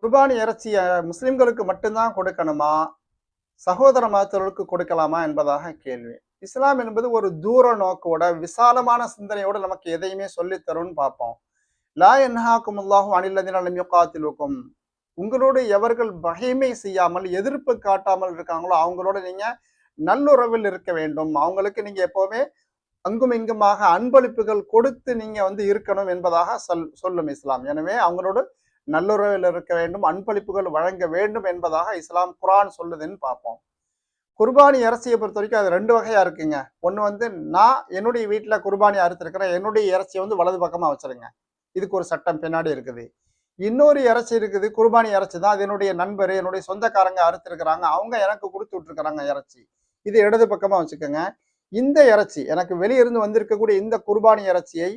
குர்பானி இறைச்சிய முஸ்லிம்களுக்கு மட்டும்தான் கொடுக்கணுமா? சகோதர மதத்தவர்களுக்கு கொடுக்கலாமா என்பதாக கேள்வி. இஸ்லாம் என்பது ஒரு தூர நோக்கோட, விசாலமான சிந்தனையோட நமக்கு எதையுமே சொல்லித் தரும்னு பார்ப்போம். லா யன்ஹாக்குமுல்லாஹு அனில் லதீன லம் யுகாத்திலுக்கும். உங்களோடு எவர்கள் பகைமை செய்யாமல், எதிர்ப்பு காட்டாமல் இருக்காங்களோ, அவங்களோட நீங்க நல்லுறவில் இருக்க வேண்டும். அவங்களுக்கு நீங்க எப்பவுமே அங்கும் இங்குமாக அன்பளிப்புகள் கொடுத்து நீங்க இருக்கணும் என்பதாக சொல்லும் இஸ்லாம். எனவே அவங்களோடு நல்லுறவில் இருக்க வேண்டும், அன்பளிப்புகள் வழங்க வேண்டும் என்பதாக இஸ்லாம் குர்ஆன் சொல்லுதுன்னு பார்ப்போம். குர்பானி இறைச்சியை பொறுத்த வரைக்கும் அது 2 வகையா இருக்குங்க. ஒண்ணு நான் என்னுடைய வீட்டுல குர்பானி அறுத்திருக்கிறேன். என்னுடைய இறைச்சியை வலது பக்கமா வச்சிருங்க. இதுக்கு ஒரு சட்டம் பின்னாடி இருக்குது. இன்னொரு இறைச்சி இருக்குது, குர்பானி இறைச்சி தான். அது என்னுடைய நண்பர், என்னுடைய சொந்தக்காரங்க அறுத்திருக்கிறாங்க. அவங்க எனக்கு கொடுத்து விட்டுருக்கிறாங்க இறைச்சி. இது இடது பக்கமா வச்சுக்கோங்க. இந்த இறைச்சி எனக்கு வெளியிருந்து வந்திருக்கக்கூடிய இந்த குர்பானி இறைச்சியை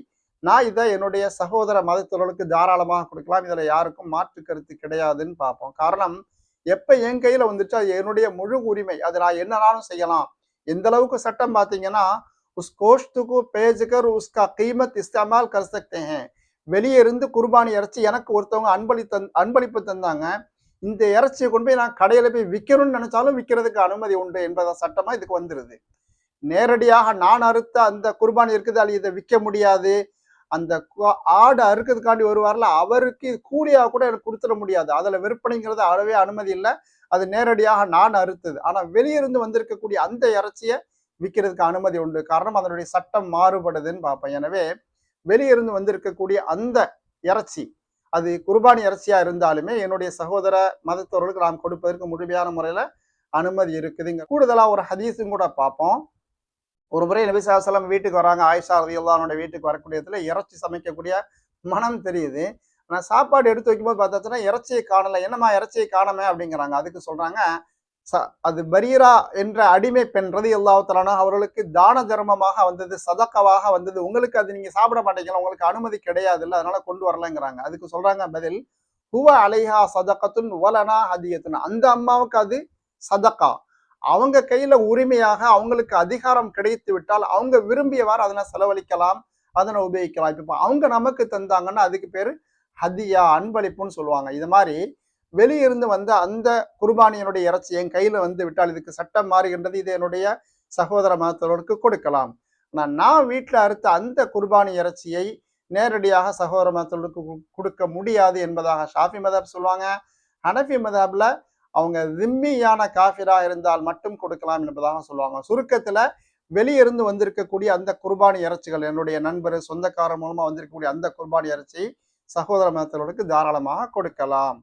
நான் இதை என்னுடைய சகோதர மதத்தவர்களுக்கு தாராளமாக கொடுக்கலாம். இதுல யாருக்கும் மாற்று கருத்து கிடையாதுன்னு பார்ப்போம். காரணம், எப்ப என் கையில வந்துச்சு அது என்னுடைய முழு உரிமை. அது நான் என்னனாலும் செய்யலாம். எந்த அளவுக்கு சட்டம் பார்த்தீங்கன்னா, உஸ் கோஷ்துக்கு பேஜ்கர் உஸ்கா கீமத் இஸ்தமால் கர் சக்தே ஹேன். வெளியே இருந்து குர்பானி இறைச்சி எனக்கு ஒருத்தவங்க அன்பளிப்பு தந்தாங்க. இந்த இறைச்சியை கொண்டு போய் நான் கடையில போய் விற்கணும்னு நினைச்சாலும் விற்கிறதுக்கு அனுமதி உண்டு என்பத சட்டமா இதுக்கு வந்துருது. நேரடியாக நான் அறுத்த அந்த குர்பானி இருக்குது, அது இதை விற்க முடியாது. அந்த ஆடு அறுக்கிறதுக்காண்டி வருவார்ல, அவருக்கு கூலியாக கூட எனக்கு கொடுத்துட முடியாது. அதுல விற்பனைங்கிறது அறவே அனுமதி இல்லை. அது நேரடியாக நான் அறுத்தது. ஆனா வெளியிருந்து வந்திருக்கக்கூடிய அந்த இறைச்சியை விற்கிறதுக்கு அனுமதி உண்டு. காரணம், அதனுடைய சட்டம் மாறுபடுதுன்னு பார்ப்பேன். எனவே வெளியிருந்து வந்திருக்கக்கூடிய அந்த இறைச்சி, அது குர்பானி இறைச்சியா இருந்தாலுமே என்னுடைய சகோதர மதத்தவர்களுக்கு நாம் கொடுப்பதற்கு முழுமையான முறையில அனுமதி இருக்குதுங்க. கூடுதலா ஒரு ஹதீஸும் கூட பார்ப்போம். ஒரு முறை நபி ஸல்லல்லாஹு அலைஹி வஸல்லம் வீட்டுக்கு வராங்க. ஆயிஷா ரலியல்லாஹு அன்ஹா வீட்டுக்கு வரக்கூடிய இடத்துல இறைச்சி சமைக்கக்கூடிய மனம் தெரியுது. ஆனா சாப்பாடு எடுத்து வைக்கும்போது பார்த்தாச்சுன்னா இறைச்சியை காணல. என்னம்மா இறைச்சியை காணோமே அப்படிங்கிறாங்க. அதுக்கு சொல்றாங்க, அது பரீரா என்ற அடிமை பெண் ரலியல்லாஹு தஆலா அன்ஹா அவர்களுக்கு தான தர்மமாக வந்தது, சதக்காவாக வந்தது. உங்களுக்கு அது நீங்க சாப்பிட மாட்டீங்களா, உங்களுக்கு அனுமதி கிடையாதுல்ல, அதனால கொண்டு வரலங்கிறாங்க. அதுக்கு சொல்றாங்க பதில், ஹுவ அலைஹா சதகத்துன் வலனா ஹதியத்துன். அந்த அம்மாவுக்கு அது சதக்கா. அவங்க கையில உரிமையாக அவங்களுக்கு அதிகாரம் கிடைத்து விட்டால் அவங்க விரும்பியவாறு அதனை செலவழிக்கலாம், அதனை உபயோகிக்கலாம். இப்ப அவங்க நமக்கு தந்தாங்கன்னா அதுக்கு பேரு ஹதியா, அன்பளிப்புன்னு சொல்லுவாங்க. இது மாதிரி வெளியிருந்து வந்த அந்த குர்பானியினுடைய இறைச்சி என் கையில விட்டால் இதுக்கு சட்டம் மாறுகின்றது. இது என்னுடைய சகோதர மதத்தவர்களுக்கு கொடுக்கலாம். நான் வீட்டுல அறுத்த அந்த குர்பானி இறைச்சியை நேரடியாக சகோதர மதத்தவர்களுக்கு கொடுக்க முடியாது என்பதாக ஷாஃபி மதஹப் சொல்லுவாங்க. ஹனஃபி மதஹப்ல அவங்க திம்மியான காஃபிரா இருந்தால் மட்டும் கொடுக்கலாம் என்பதாக சொல்லுவாங்க. சுருக்கத்துல வெளியிருந்து வந்திருக்கக்கூடிய அந்த குர்பானி இறைச்சிகள், என்னுடைய நண்பர் சொந்தக்காரர் மூலமா வந்திருக்கக்கூடிய அந்த குர்பானி இறைச்சி சகோதர மதத்தவர்களுக்கு தாராளமாக கொடுக்கலாம்.